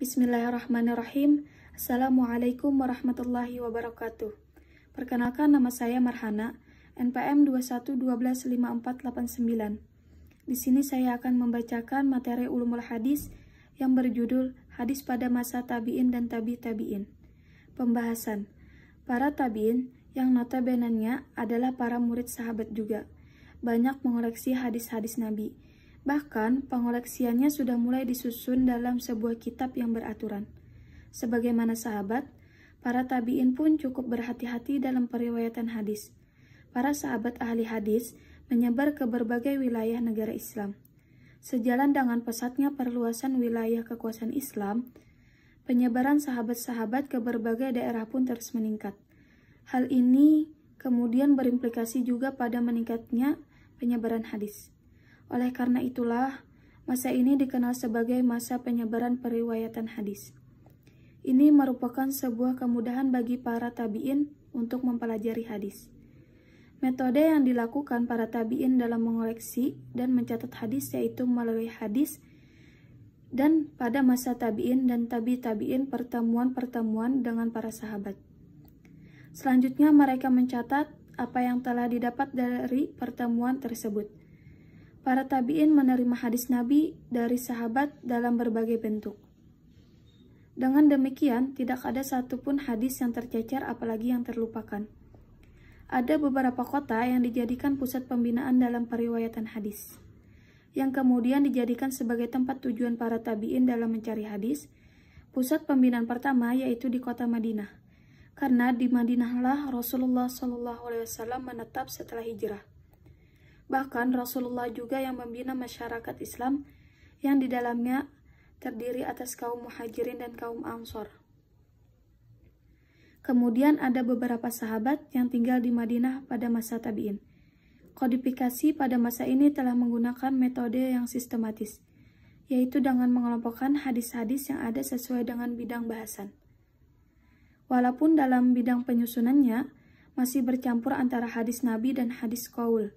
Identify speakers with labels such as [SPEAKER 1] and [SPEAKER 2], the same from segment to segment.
[SPEAKER 1] Bismillahirrahmanirrahim. Assalamualaikum warahmatullahi wabarakatuh. Perkenalkan, nama saya Marhana, NPM 21125489. Di sini saya akan membacakan materi ulumul hadis yang berjudul Hadis pada masa tabi'in dan tabi'in. Pembahasan. Para tabi'in yang notabenenya adalah para murid sahabat juga, banyak mengoleksi hadis-hadis Nabi. Bahkan, pengoleksiannya sudah mulai disusun dalam sebuah kitab yang beraturan. Sebagaimana sahabat, para tabi'in pun cukup berhati-hati dalam periwayatan hadis. Para sahabat ahli hadis menyebar ke berbagai wilayah negara Islam. Sejalan dengan pesatnya perluasan wilayah kekuasaan Islam, penyebaran sahabat-sahabat ke berbagai daerah pun terus meningkat. Hal ini kemudian berimplikasi juga pada meningkatnya penyebaran hadis. Oleh karena itulah, masa ini dikenal sebagai masa penyebaran periwayatan hadis. Ini merupakan sebuah kemudahan bagi para tabi'in untuk mempelajari hadis. Metode yang dilakukan para tabi'in dalam mengoleksi dan mencatat hadis yaitu melalui hadis, dan pada masa tabi'in dan tabi'in pertemuan-pertemuan dengan para sahabat. Selanjutnya mereka mencatat apa yang telah didapat dari pertemuan tersebut. Para tabi'in menerima hadis Nabi dari sahabat dalam berbagai bentuk. Dengan demikian, tidak ada satupun hadis yang tercecer apalagi yang terlupakan. Ada beberapa kota yang dijadikan pusat pembinaan dalam periwayatan hadis, yang kemudian dijadikan sebagai tempat tujuan para tabi'in dalam mencari hadis. Pusat pembinaan pertama yaitu di kota Madinah, karena di Madinahlah Rasulullah SAW menetap setelah hijrah. Bahkan Rasulullah juga yang membina masyarakat Islam yang di dalamnya terdiri atas kaum muhajirin dan kaum ansor. Kemudian ada beberapa sahabat yang tinggal di Madinah pada masa tabi'in. Kodifikasi pada masa ini telah menggunakan metode yang sistematis, yaitu dengan mengelompokkan hadis-hadis yang ada sesuai dengan bidang bahasan. Walaupun dalam bidang penyusunannya masih bercampur antara hadis Nabi dan hadis qaul,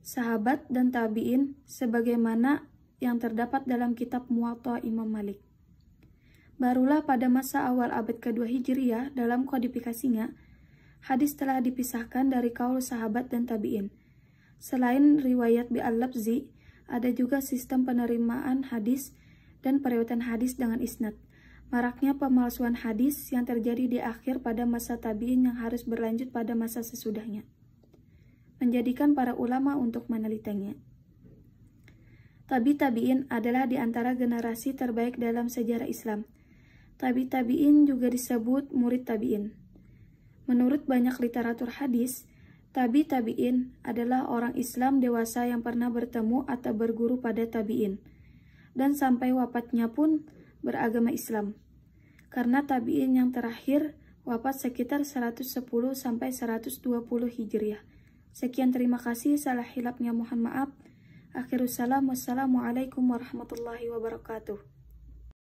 [SPEAKER 1] sahabat dan tabi'in sebagaimana yang terdapat dalam kitab Muwatta Imam Malik. Barulah pada masa awal abad kedua Hijriyah dalam kodifikasinya, hadis telah dipisahkan dari qaul sahabat dan tabi'in. Selain riwayat bi'al-lafzi, ada juga sistem penerimaan hadis dan periwayatan hadis dengan isnad. Maraknya pemalsuan hadis yang terjadi di akhir pada masa tabi'in yang harus berlanjut pada masa sesudahnya, menjadikan para ulama untuk menelitinya. Tabi'in adalah di antara generasi terbaik dalam sejarah Islam. Tabi'in juga disebut murid tabi'in. Menurut banyak literatur hadis, tabi'in adalah orang Islam dewasa yang pernah bertemu atau berguru pada tabi'in, dan sampai wafatnya pun beragama Islam. Karena tabi'in yang terakhir wafat sekitar 110-120 Hijriah. Sekian, terima kasih. Salah hilapnya mohon maaf. Akhirussalam. Wassalamualaikum warahmatullahi wabarakatuh.